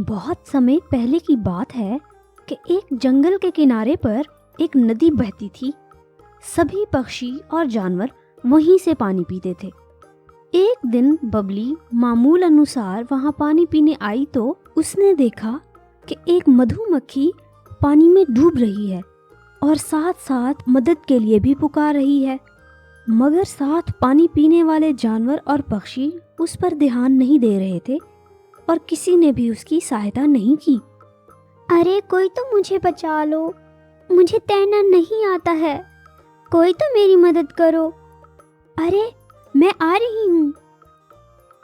बहुत समय पहले की बात है कि एक जंगल के किनारे पर एक नदी बहती थी। सभी पक्षी और जानवर वहीं से पानी पीते थे। एक दिन बबली मामूल अनुसार वहां पानी पीने आई तो उसने देखा कि एक मधुमक्खी पानी में डूब रही है और साथ साथ मदद के लिए भी पुकार रही है, मगर साथ पानी पीने वाले जानवर और पक्षी उस पर ध्यान नहीं दे रहे थे और किसी ने भी उसकी सहायता नहीं की। अरे कोई तो मुझे बचा लो, मुझे तैरना नहीं आता है, कोई तो मेरी मदद करो। अरे मैं आ रही हूँ।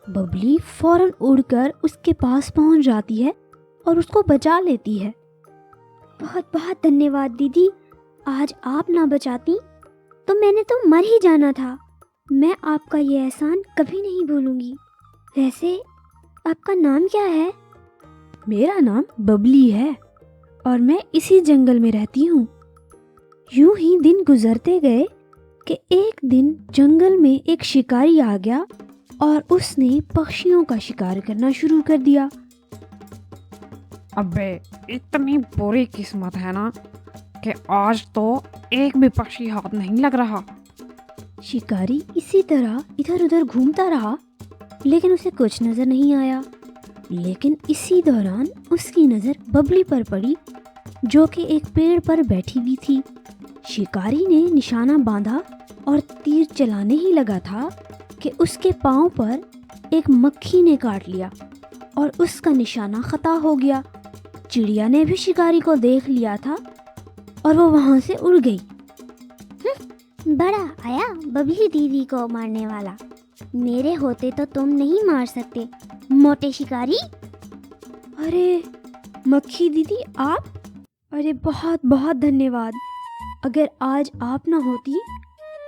बबली फौरन उड़कर उसके पास पहुंच जाती है और उसको बचा लेती है। बहुत बहुत धन्यवाद दीदी, आज आप ना बचाती तो मैंने तो मर ही जाना था। मैं आपका ये एहसान कभी नहीं भूलूंगी। वैसे आपका नाम क्या है? मेरा नाम बबली है और मैं इसी जंगल में रहती हूँ। यूं ही दिन गुजरते गए कि एक दिन जंगल में एक शिकारी आ गया और उसने पक्षियों का शिकार करना शुरू कर दिया। अबे इतनी बुरी किस्मत है ना कि आज तो एक भी पक्षी हाथ नहीं लग रहा। शिकारी इसी तरह इधर उधर घूमता रहा लेकिन उसे कुछ नजर नहीं आया। लेकिन इसी दौरान उसकी नजर बबली पर पड़ी जो कि एक पेड़ पर बैठी हुई थी। शिकारी ने निशाना बांधा और तीर चलाने ही लगा था कि उसके पांव पर एक मक्खी ने काट लिया और उसका निशाना खता हो गया। चिड़िया ने भी शिकारी को देख लिया था और वो वहां से उड़ गई। बड़ा आया बबली दीदी को मारने वाला, मेरे होते तो तुम नहीं मार सकते मोटे शिकारी। अरे मक्खी दीदी आप? अरे बहुत बहुत धन्यवाद। अगर आज आप ना होती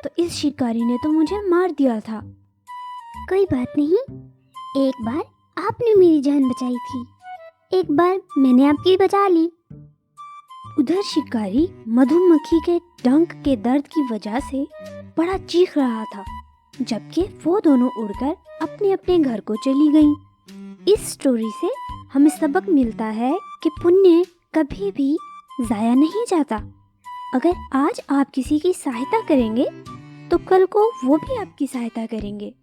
तो इस शिकारी ने तो मुझे मार दिया था। कोई बात नहीं, एक बार आपने मेरी जान बचाई थी, एक बार मैंने आपकी बचा ली। उधर शिकारी मधुमक्खी के डंक के दर्द की वजह से बड़ा चीख रहा था, जबकि वो दोनों उड़कर अपने अपने घर को चली गईं। इस स्टोरी से हमें सबक मिलता है कि पुण्य कभी भी जाया नहीं जाता। अगर आज आप किसी की सहायता करेंगे तो कल को वो भी आपकी सहायता करेंगे।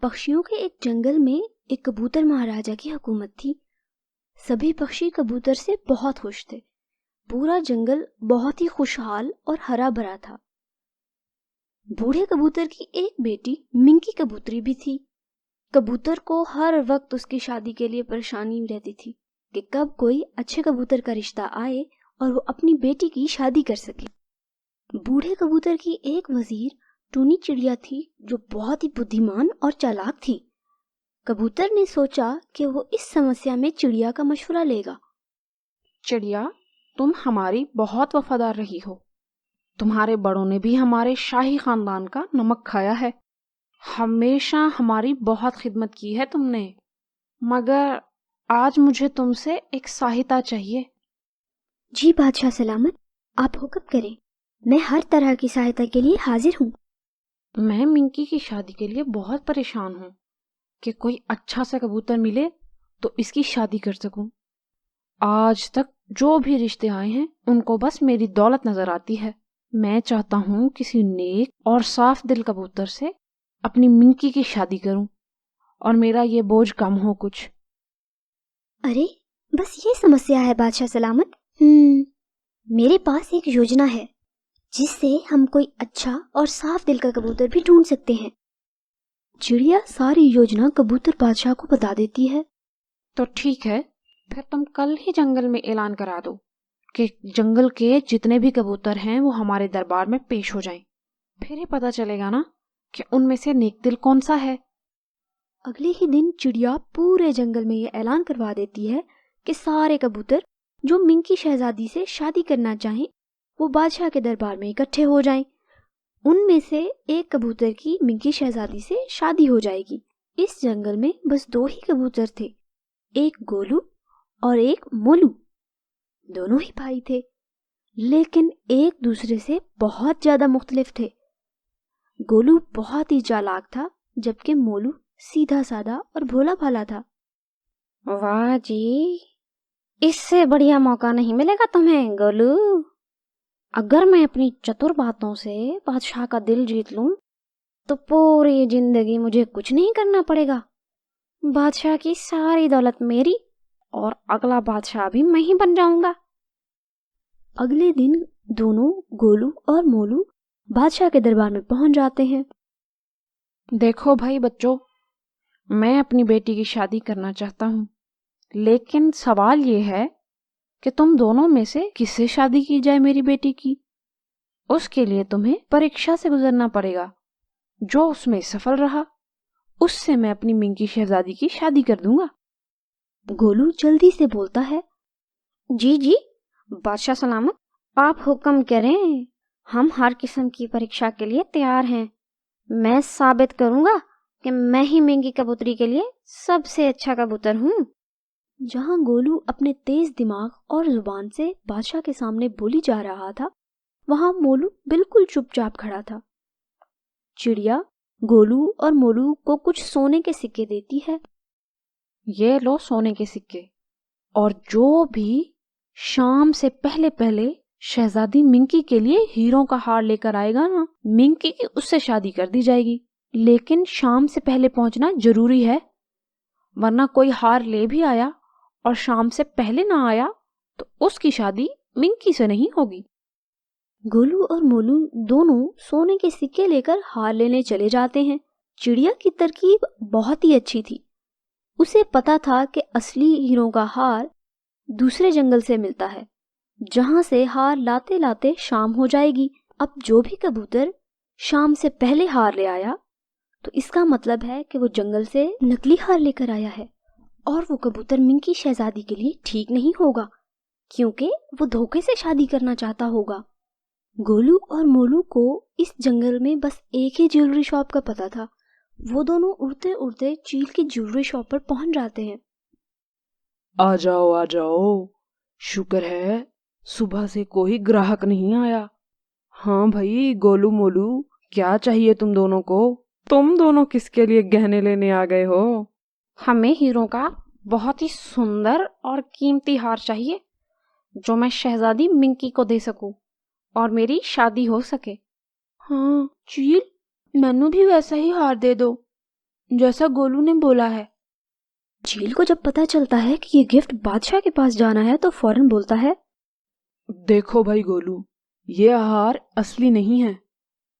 पक्षियों के एक जंगल में एक कबूतर महाराजा की हुकूमत थी। सभी पक्षी कबूतर से बहुत खुश थे। पूरा जंगल बहुत ही खुशहाल और हरा भरा था। बूढ़े कबूतर की एक बेटी मिंकी कबूतरी भी थी। कबूतर को हर वक्त उसकी शादी के लिए परेशानी रहती थी कि कब कोई अच्छे कबूतर का रिश्ता आए और वो अपनी बेटी की शादी कर सके। बूढ़े कबूतर की एक वजीर टूनी चिड़िया थी जो बहुत ही बुद्धिमान और चालाक थी। कबूतर ने सोचा कि वो इस समस्या में चिड़िया का मशवरा लेगा। चिड़िया, तुम हमारी बहुत वफादार रही हो। तुम्हारे बड़ों ने भी हमारे शाही खानदान का नमक खाया है। हमेशा हमारी बहुत खिदमत की है तुमने, मगर आज मुझे तुमसे एक सहायता चाहिए। जी बादशाह सलामत, आप हुक्म करें, मैं हर तरह की सहायता के लिए हाजिर हूँ। मैं मिंकी की शादी के लिए बहुत परेशान हूँ कि कोई अच्छा सा कबूतर मिले तो इसकी शादी कर सकूं। आज तक जो भी रिश्ते आए हैं उनको बस मेरी दौलत नजर आती है। मैं चाहता हूँ किसी नेक और साफ दिल कबूतर से अपनी मिंकी की शादी करूं और मेरा ये बोझ कम हो कुछ। अरे बस ये समस्या है बादशाह सलामत। मेरे पास एक योजना है जिससे हम कोई अच्छा और साफ दिल का कबूतर भी ढूंढ सकते हैं। चिड़िया सारी योजना कबूतर बादशाह को बता देती है। तो ठीक है, फिर तुम कल ही जंगल में ऐलान करा दो कि जंगल के जितने भी कबूतर हैं वो हमारे दरबार में पेश हो जाएं। फिर ही पता चलेगा ना कि उनमें से नेक दिल कौन सा है। अगले ही दिन चिड़िया पूरे जंगल में ये ऐलान करवा देती है कि सारे कबूतर जो मिंकी शहजादी से शादी करना चाहें वो बादशाह के दरबार में इकट्ठे हो जाएं। उनमें से एक कबूतर की मिंकी शहजादी से शादी हो जाएगी। इस जंगल में बस दो ही कबूतर थे, एक गोलू और एक मोलू। दोनों ही भाई थे लेकिन एक दूसरे से बहुत ज्यादा मुख्तलिफ थे। गोलू बहुत ही चालाक था जबकि मोलू सीधा साधा और भोला भाला था। वाह जी, इससे बढ़िया मौका नहीं मिलेगा तुम्हें गोलू। अगर मैं अपनी चतुर बातों से बादशाह का दिल जीत लूं तो पूरी जिंदगी मुझे कुछ नहीं करना पड़ेगा। बादशाह की सारी दौलत मेरी और अगला बादशाह भी मैं ही बन जाऊंगा। अगले दिन दोनों गोलू और मोलू बादशाह के दरबार में पहुंच जाते हैं। देखो भाई बच्चों, मैं अपनी बेटी की शादी करना चाहता हूँ, लेकिन सवाल ये है कि तुम दोनों में से किससे शादी की जाए मेरी बेटी की। उसके लिए तुम्हें परीक्षा से गुजरना पड़ेगा। जो उसमें सफल रहा उससे मैं अपनी मिंकी शहजादी की शादी कर दूंगा। गोलू जल्दी से बोलता है, जी जी बादशाह सलामत, आप हुक्म करें, हम हर किस्म की परीक्षा के लिए तैयार हैं। मैं साबित करूंगा कि मैं ही मिंकी कबूतरी के लिए सबसे अच्छा कबूतर हूँ। जहां गोलू अपने तेज दिमाग और जुबान से बादशाह के सामने बोली जा रहा था, वहां मोलू बिल्कुल चुपचाप खड़ा था। चिड़िया गोलू और मोलू को कुछ सोने के सिक्के देती है। ये लो सोने के सिक्के, और जो भी शाम से पहले पहले शहजादी मिंकी के लिए हीरों का हार लेकर आएगा ना, मिंकी की उससे शादी कर दी जाएगी। लेकिन शाम से पहले पहुंचना जरूरी है, वरना कोई हार ले भी आया और शाम से पहले ना आया तो उसकी शादी मिंकी से नहीं होगी। गोलू और मोलू दोनों सोने के सिक्के लेकर हार लेने चले जाते हैं। चिड़िया की तरकीब बहुत ही अच्छी थी। उसे पता था कि असली हीरों का हार दूसरे जंगल से मिलता है, जहां से हार लाते लाते शाम हो जाएगी। अब जो भी कबूतर शाम से पहले हार ले आया तो इसका मतलब है कि वो जंगल से नकली हार लेकर आया है, और वो कबूतर मिंकी शहजादी के लिए ठीक नहीं होगा, क्योंकि वो धोखे से शादी करना चाहता होगा। गोलू और मोलू को इस जंगल में बस एक ही ज्वेलरी शॉप का पता था। वो दोनों उड़ते उड़ते चील की ज्वेलरी शॉप पर पहुंच जाते हैं। आ जाओ, शुक्र है सुबह से कोई ग्राहक नहीं आया। हाँ भाई गोलू मोलू, क्या चाहिए तुम दोनों को? तुम दोनों किसके लिए गहने लेने आ गए हो? हमें हीरों का बहुत ही सुंदर और कीमती हार चाहिए, जो मैं शहजादी मिंकी को दे सकूं और मेरी शादी हो सके। हाँ चील, मैनू भी वैसा ही हार दे दो जैसा गोलू ने बोला है। चील को जब पता चलता है कि ये गिफ्ट बादशाह के पास जाना है तो फौरन बोलता है, देखो भाई गोलू, ये हार असली नहीं है।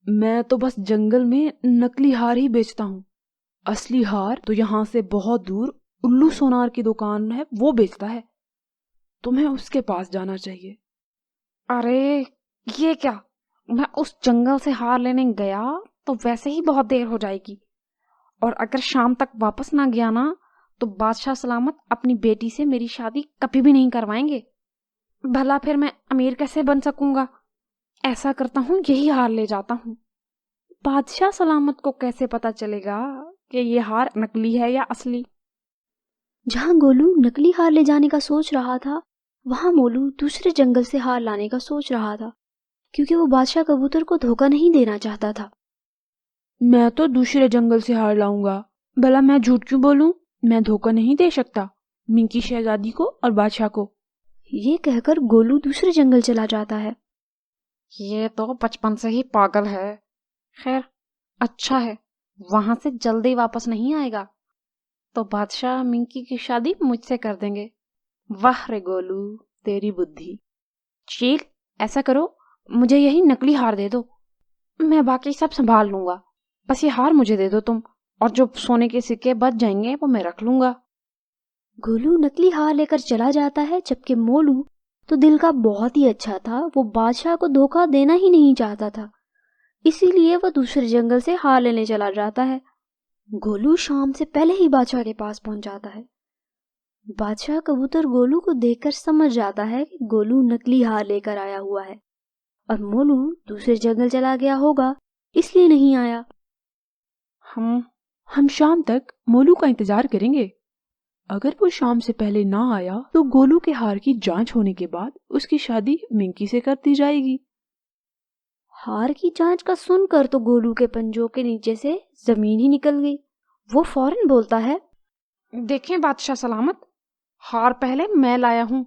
मैं तो बस जंगल में नकली हार ही बेचता हूँ। असली हार तो यहाँ से बहुत दूर उल्लू सोनार की दुकान है, वो बेचता है। तुम्हें उसके पास जाना चाहिए। अरे ये क्या, मैं उस जंगल से हार लेने गया तो वैसे ही बहुत देर हो जाएगी, और अगर शाम तक वापस ना गया ना तो बादशाह सलामत अपनी बेटी से मेरी शादी कभी भी नहीं करवाएंगे। भला फिर मैं अमीर कैसे बन सकूंगा? ऐसा करता हूँ, यही हार ले जाता हूँ। बादशाह सलामत को कैसे पता चलेगा कि ये हार नकली है या असली? जहां गोलू नकली हार ले जाने का सोच रहा था, वहां मोलू दूसरे जंगल से हार लाने का सोच रहा था, क्योंकि वो बादशाह कबूतर को धोखा नहीं देना चाहता था। मैं तो दूसरे जंगल से हार लाऊंगा। भला मैं झूठ क्यों बोलूं? मैं धोखा नहीं दे सकता मिंकी शहजादी को और बादशाह को। ये कहकर गोलू दूसरे जंगल चला जाता है। ये तो बचपन से ही पागल है। खैर अच्छा है, वहां से जल्दी वापस नहीं आएगा तो बादशाह मिंकी की शादी मुझसे कर देंगे। वाह रे गोलू, तेरी बुद्धि। चील, ऐसा करो, मुझे यही नकली हार दे दो, मैं बाकी सब संभाल लूंगा। बस ये हार मुझे दे दो तुम, और जो सोने के सिक्के बच जाएंगे वो मैं रख लूंगा। गोलू नकली हार लेकर चला जाता है, जबकि मोलू तो दिल का बहुत ही अच्छा था। वो बादशाह को धोखा देना ही नहीं चाहता था, इसीलिए वो दूसरे जंगल से हार लेने चला जाता है। गोलू शाम से पहले ही बादशाह के पास पहुंच जाता है। बादशाह कबूतर गोलू को देखकर समझ जाता है कि गोलू नकली हार लेकर आया हुआ है और मोलू दूसरे जंगल चला गया होगा, इसलिए नहीं आया। हम शाम तक मोलू का इंतजार करेंगे। अगर वो शाम से पहले ना आया तो गोलू के हार की जांच होने के बाद उसकी शादी मिंकी से कर दी जाएगी। हार की जांच का सुनकर तो गोलू के पंजों के नीचे से जमीन ही निकल गई। वो फौरन बोलता है, देखें बादशाह सलामत, हार पहले मैं लाया हूँ,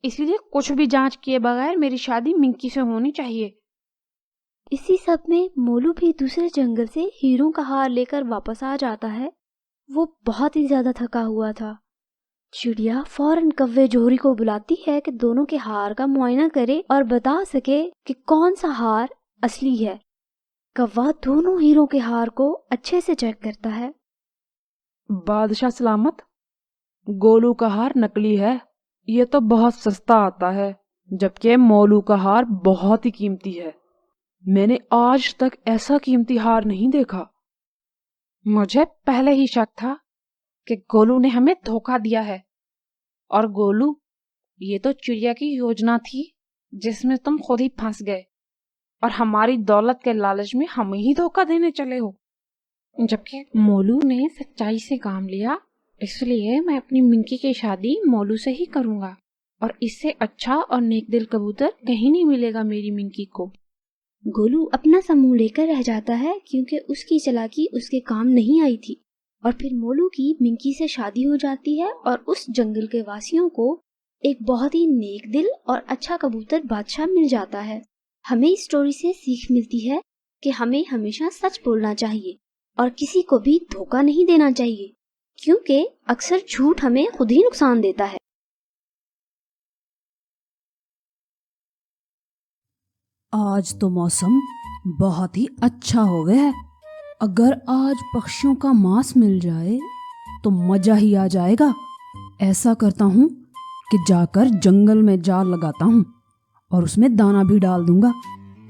इसलिए कुछ भी जांच किए बगैर मेरी शादी मिंकी से होनी चाहिए। इसी सब में मोलू भी दूसरे जंगल से हीरों का हार लेकर वापस आ जाता है। वो बहुत ही ज्यादा थका हुआ था। चिड़िया फौरन कव्वे जोहरी को बुलाती है कि दोनों के हार का मुआयना करे और बता सके कि कौन सा हार असली है। कौवा दोनों हीरों के हार को अच्छे से चेक करता है। बादशाह सलामत, गोलू का हार नकली है, ये तो बहुत सस्ता आता है, जबकि मोलू का हार बहुत ही कीमती है। मैंने आज तक ऐसा कीमती हार नहीं देखा। मुझे पहले ही शक था कि गोलू ने हमें धोखा दिया है। और गोलू, ये तो चिड़िया की योजना थी जिसमें तुम खुद ही फंस गए और हमारी दौलत के लालच में हमें ही धोखा देने चले हो। जबकि मोलू ने सच्चाई से काम लिया, इसलिए मैं अपनी मिंकी की शादी मोलू से ही करूंगा और इससे अच्छा और नेक दिल कबूतर कहीं नहीं मिलेगा मेरी मिंकी को। गोलू अपना समूह लेकर रह जाता है क्योंकि उसकी चालाकी उसके काम नहीं आई थी। और फिर मोलू की मिंकी से शादी हो जाती है और उस जंगल के वासियों को एक बहुत ही नेक दिल और अच्छा कबूतर बादशाह मिल जाता है। हमें इस स्टोरी से सीख मिलती है कि हमें हमेशा सच बोलना चाहिए और किसी को भी धोखा नहीं देना चाहिए, क्योंकि अक्सर झूठ हमें खुद ही नुकसान देता है। आज तो मौसम बहुत ही अच्छा हो गया है। अगर आज पक्षियों का मांस मिल जाए तो मजा ही आ जाएगा। ऐसा करता हूँ कि जाकर जंगल में जाल लगाता हूँ और उसमें दाना भी डाल दूंगा।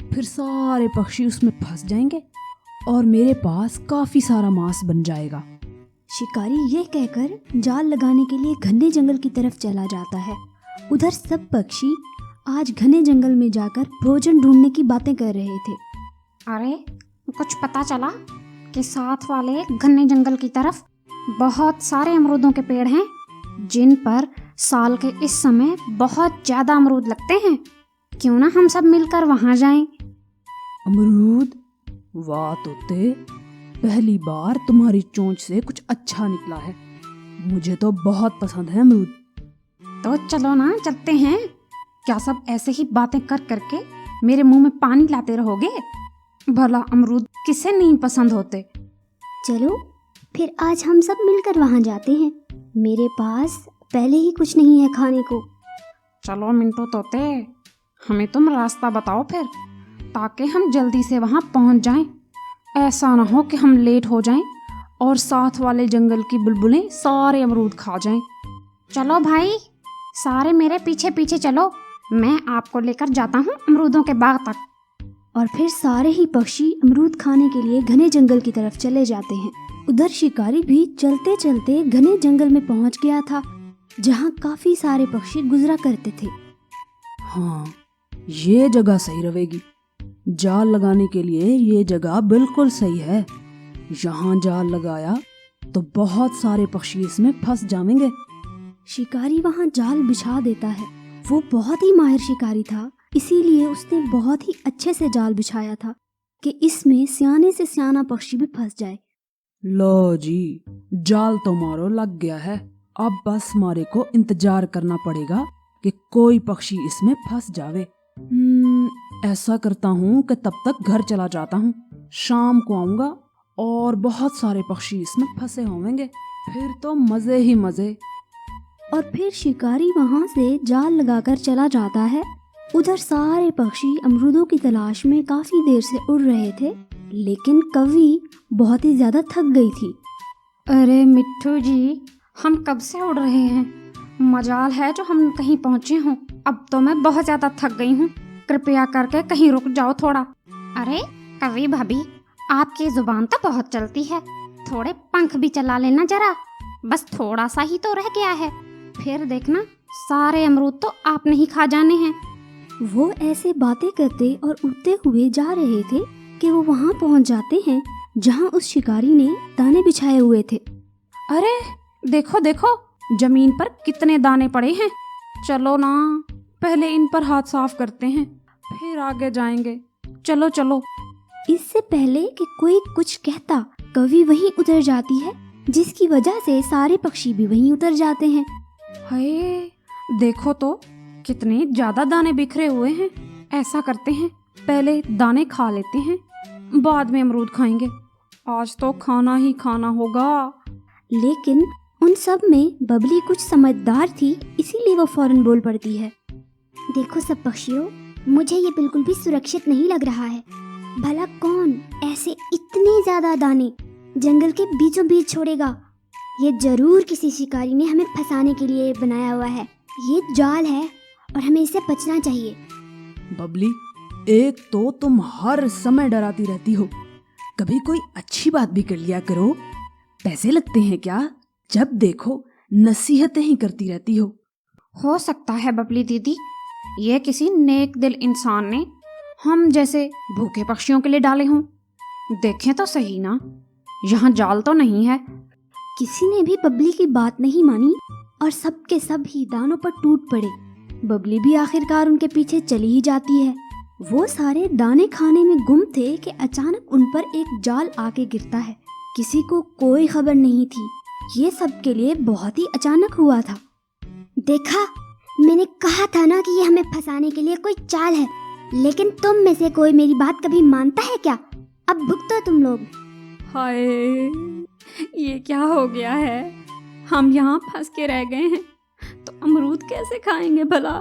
फिर सारे पक्षी उसमें फंस जाएंगे और मेरे पास काफी सारा मांस बन जाएगा। शिकारी ये कहकर जाल लगाने के लिए घने जंगल की तरफ चला जाता है। उधर सब पक्षी आज घने जंगल में जाकर भोजन ढूंढने की बातें कर रहे थे। अरे, कुछ पता चला कि साथ वाले घने जंगल की तरफ बहुत सारे अमरूदों के पेड़ हैं, जिन पर साल के इस समय बहुत ज्यादा अमरूद लगते हैं। क्यों ना हम सब मिलकर वहां जाएं? अमरूद? वाह तोते, पहली बार तुम्हारी चोंच से कुछ अच्छा निकला है। मुझे तो बहुत पसंद है अमरूद। तो चलो ना, चलते हैं। क्या सब ऐसे ही बातें कर करके मेरे मुंह में पानी लाते रहोगे? भला अमरूद किसे नहीं पसंद होते। चलो फिर आज हम सब मिलकर वहां जाते हैं। मेरे पास पहले ही कुछ नहीं है खाने को। चलो मिंटू तोते, हमें तुम रास्ता बताओ फिर, ताकि हम जल्दी से वहां पहुंच जाएं। ऐसा ना हो कि हम लेट हो जाएं और साथ वाले जंगल की बुलबुलें सारे अमरूद खा जाएं। चलो भाई, सारे मेरे पीछे पीछे चलो, मैं आपको लेकर जाता हूँ अमरूदों के बाग तक। और फिर सारे ही पक्षी अमरूद खाने के लिए घने जंगल की तरफ चले जाते हैं। उधर शिकारी भी चलते चलते घने जंगल में पहुंच गया था, जहां काफी सारे पक्षी गुजरा करते थे। हाँ, ये जगह सही रहेगी। जाल लगाने के लिए ये जगह बिल्कुल सही है। यहाँ जाल लगाया तो बहुत सारे पक्षी इसमें फंस जाएंगे। शिकारी वहां जाल बिछा देता है। वो बहुत ही माहिर शिकारी था, इसीलिए उसने बहुत ही अच्छे से जाल बिछाया था कि इसमें सियाने से सियाना पक्षी भी फंस जाए। लो जी, जाल तो मारो लग गया है। अब बस मारे को इंतजार करना पड़ेगा कि कोई पक्षी इसमें फंस जावे। ऐसा करता हूँ कि तब तक घर चला जाता हूँ। शाम को आऊंगा और बहुत सारे पक्षी इसमें फंसे होंगे, फिर तो मजे ही मजे। और फिर शिकारी वहां से जाल लगाकर चला जाता है। उधर सारे पक्षी अमरूदों की तलाश में काफी देर से उड़ रहे थे, लेकिन कवि बहुत ही ज्यादा थक गई थी। अरे मिट्ठू जी, हम कब से उड़ रहे हैं? मजाल है जो हम कहीं पहुंचे हों। अब तो मैं बहुत ज्यादा थक गई हूँ, कृपया करके कहीं रुक जाओ थोड़ा। अरे कवि भाभी, आपकी जुबान तो बहुत चलती है, थोड़े पंख भी चला लेना जरा। बस थोड़ा सा ही तो रह गया है, फिर देखना सारे अमरूद तो आपने ही खा जाने हैं। वो ऐसे बातें करते और उड़ते हुए जा रहे थे कि वो वहां पहुंच जाते हैं जहां उस शिकारी ने दाने बिछाए हुए थे। अरे देखो देखो, जमीन पर कितने दाने पड़े हैं। चलो ना, पहले इन पर हाथ साफ करते हैं, फिर आगे जाएंगे। चलो चलो। इससे पहले कि कोई कुछ कहता, कवि वहीं उतर जाती है, जिसकी वजह से सारे पक्षी भी वहीं उतर जाते हैं। हाय, देखो तो कितने ज्यादा दाने बिखरे हुए हैं। ऐसा करते हैं, पहले दाने खा लेते हैं, बाद में अमरूद खाएंगे। आज तो खाना ही खाना होगा। लेकिन उन सब में बबली कुछ समझदार थी, इसीलिए वो फौरन बोल पड़ती है। देखो सब पक्षियों, मुझे ये बिल्कुल भी सुरक्षित नहीं लग रहा है। भला कौन ऐसे इतने ज्यादा दाने जंगल के बीचों बीच छोड़ेगा? ये जरूर किसी शिकारी ने हमें फंसाने के लिए बनाया हुआ है। ये जाल है और हमें इससे बचना चाहिए। बबली, एक तो तुम हर समय डराती रहती हो, कभी कोई अच्छी बात भी कर लिया करो। पैसे लगते हैं क्या? जब देखो नसीहतें ही करती रहती हो सकता है बबली दीदी, ये किसी नेक दिल इंसान ने हम जैसे भूखे पक्षियों के लिए डाले हों। देखें तो सही ना, यहाँ जाल तो नहीं है। किसी ने भी बबली की बात नहीं मानी और सबके सब ही दानों पर टूट पड़े। बबली भी आखिरकार उनके पीछे चली ही जाती है। वो सारे दाने खाने में गुम थे कि अचानक उन पर एक जाल आके गिरता है। किसी को कोई खबर नहीं थी। ये सबके लिए बहुत ही अचानक हुआ था। देखा, मैंने कहा था ना कि ये हमें फंसाने के लिए कोई चाल है, लेकिन तुम में से कोई मेरी बात कभी मानता है क्या? अब भुगतो तुम लोग। हाय, ये क्या हो गया है? हम यहाँ फंस के रह गए हैं, तो अमरूद कैसे खाएंगे भला?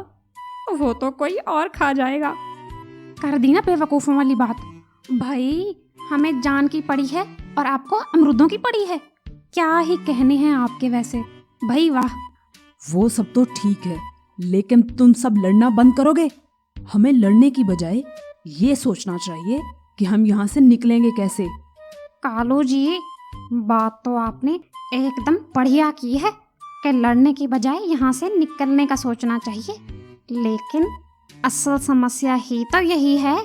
वो तो कोई और खा जाएगा। कर दी ना बेवकूफ़ों वाली बात। भाई, हमें जान की पड़ी है और आपको अमरूदों की पड़ी है। क्या ही कहने हैं आपके वैसे। भाई वाह। वो सब तो ठीक है, लेकिन तुम सब लड़ना बंद करोगे? हमें लड़ने की बजाय ये सोचना चाहिए कि हम यहाँ से निकलेंगे कैसे। कालू जी, बात तो आपने एकदम बढ़िया की है कि लड़ने की बजाय यहाँ से निकलने का सोचना चाहिए, लेकिन असल समस्या ही तो यही है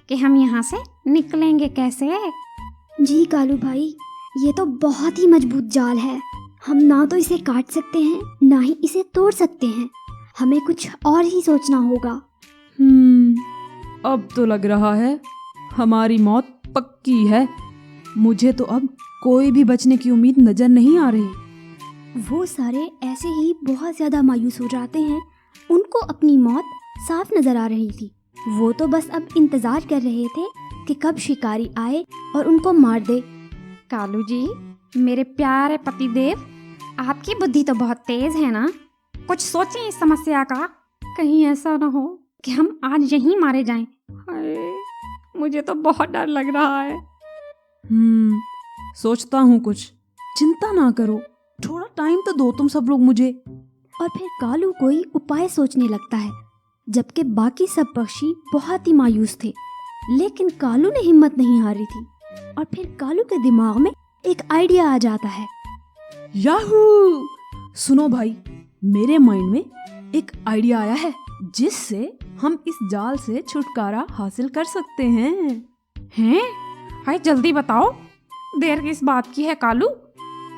कि हम यहाँ से निकलेंगे कैसे। जी कालू भाई, ये तो बहुत ही मजबूत जाल है। हम ना तो इसे काट सकते हैं, ना ही इसे तोड़ सकते हैं। हमें कुछ और ही सोचना होगा। अब तो लग रहा है हमारी मौत पक्की है। मुझे तो अब कोई भी बचने की उम्मीद नजर नहीं आ रही। वो सारे ऐसे ही बहुत ज्यादा मायूस हो जाते हैं। उनको अपनी मौत साफ नजर आ रही थी। वो तो बस अब इंतजार कर रहे थे कि कब शिकारी आए और उनको मार दे। कालू जी, मेरे प्यारे पतिदेव, आपकी बुद्धि तो बहुत तेज है ना। कुछ सोचें इस समस्या का। कहीं ऐसा ना हो कि हम आज यहीं मारे जाएं। हाय, मुझे तो बहुत डर लग रहा है। सोचता हूँ कुछ। चिंता ना करो, थोड़ा टाइम तो दो तुम सब लोग मुझे। और फिर कालू कोई उपाय सोचने लगता है, जबकि बाकी सब पक्षी बहुत ही मायूस थे। लेकिन कालू ने हिम्मत नहीं हारी थी। और फिर कालू के दिमाग में एक आइडिया आ जाता है। याहू! सुनो भाई, मेरे माइंड में एक आइडिया आया है जिससे हम इस जाल से छुटकारा हासिल कर सकते हैं। हैं? हाय, जल्दी बताओ। देर किस बात की है कालू?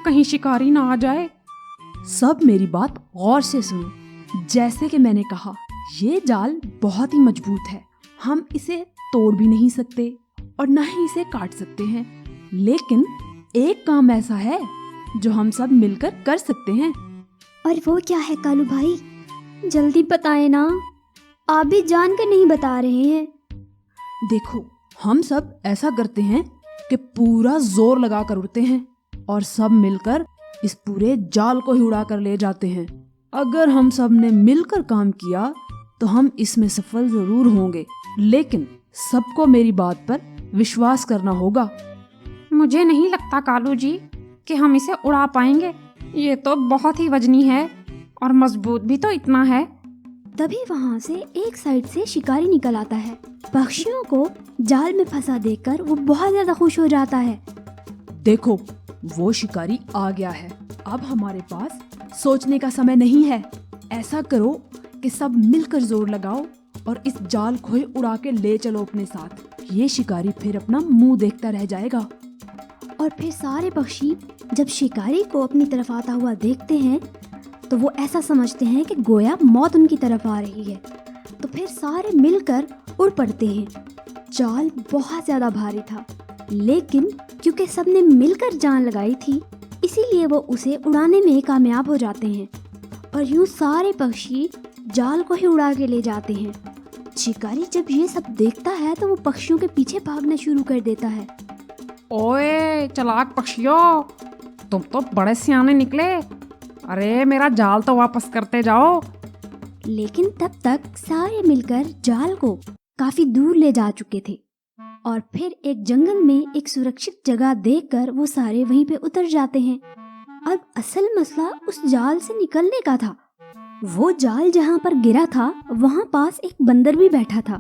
कहीं शिकारी ना आ जाए। सब मेरी बात गौर से सुनो। जैसे कि मैंने कहा, ये जाल बहुत ही मजबूत है। हम इसे तोड़ भी नहीं सकते और ना ही इसे काट सकते हैं। लेकिन एक काम ऐसा है जो हम सब मिलकर कर सकते हैं। और वो क्या है कालू भाई? जल्दी बताएं ना, आप भी जान कर नहीं बता रहे हैं। देखो, हम सब ऐसा करते हैं कि पूरा जोर लगा कर उड़ते हैं और सब मिलकर इस पूरे जाल को ही उड़ा कर ले जाते हैं। अगर हम सब ने मिलकर काम किया तो हम इसमें सफल जरूर होंगे, लेकिन सबको मेरी बात पर विश्वास करना होगा। मुझे नहीं लगता कालू जी कि हम इसे उड़ा पाएंगे। ये तो बहुत ही वजनी है और मजबूत भी तो इतना है। तभी वहाँ से एक साइड से शिकारी निकल आता है। पक्षियों को जाल में फंसा देखकर वो बहुत ज्यादा खुश हो जाता है। देखो, वो शिकारी आ गया है। अब हमारे पास सोचने का समय नहीं है। ऐसा करो कि सब मिलकर जोर लगाओ और इस जाल को ही उड़ा के ले चलो अपने साथ। ये शिकारी फिर अपना मुंह देखता रह जाएगा। और फिर सारे पक्षी जब शिकारी को अपनी तरफ आता हुआ देखते हैं तो वो ऐसा समझते हैं कि गोया मौत उनकी तरफ आ रही है। तो फिर सारे मिलकर उड़ पड़ते हैं। जाल बहुत ज़्यादा भारी था, लेकिन क्योंकि सबने मिलकर जान लगाई थी, इसीलिए वो उसे उड़ाने में कामयाब हो जाते हैं। और यूं सारे पक्षी जाल को ही उड़ा के ले जाते हैं। शिकारी जब ये सब देखता है तो वो पक्षियों के पीछे भागना शुरू कर देता है। ओए चालाक पक्षियों, तुम तो बड़े सियाने निकले। अरे मेरा जाल तो वापस करते जाओ। लेकिन तब तक सारे मिलकर जाल को काफी दूर ले जा चुके थे और फिर एक जंगल में एक सुरक्षित जगह देखकर वो सारे वहीं पे उतर जाते हैं। अब असल मसला उस जाल से निकलने का था। वो जाल जहाँ पर गिरा था वहाँ पास एक बंदर भी बैठा था।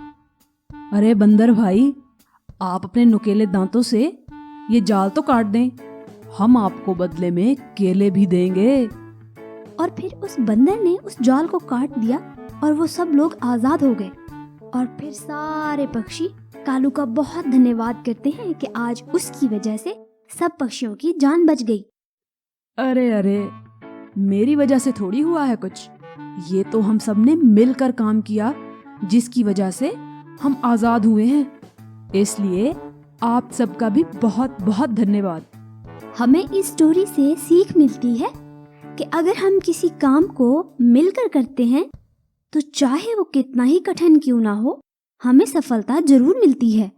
अरे बंदर भाई, आप अपने नुकीले दांतों से ये जाल तो काट दें, हम आपको बदले में केले भी देंगे। और फिर उस बंदर ने उस जाल को काट दिया और वो सब लोग आजाद हो गए। और फिर सारे पक्षी कालू का बहुत धन्यवाद करते हैं कि आज उसकी वजह से सब पक्षियों की जान बच गई। अरे अरे, मेरी वजह से थोड़ी हुआ है कुछ, ये तो हम सब ने मिलकर काम किया जिसकी वजह से हम आजाद हुए हैं। इसलिए आप सबका भी बहुत बहुत धन्यवाद। हमें इस स्टोरी से सीख मिलती है कि अगर हम किसी काम को मिलकर करते हैं तो चाहे वो कितना ही कठिन क्यों ना हो, हमें सफलता जरूर मिलती है।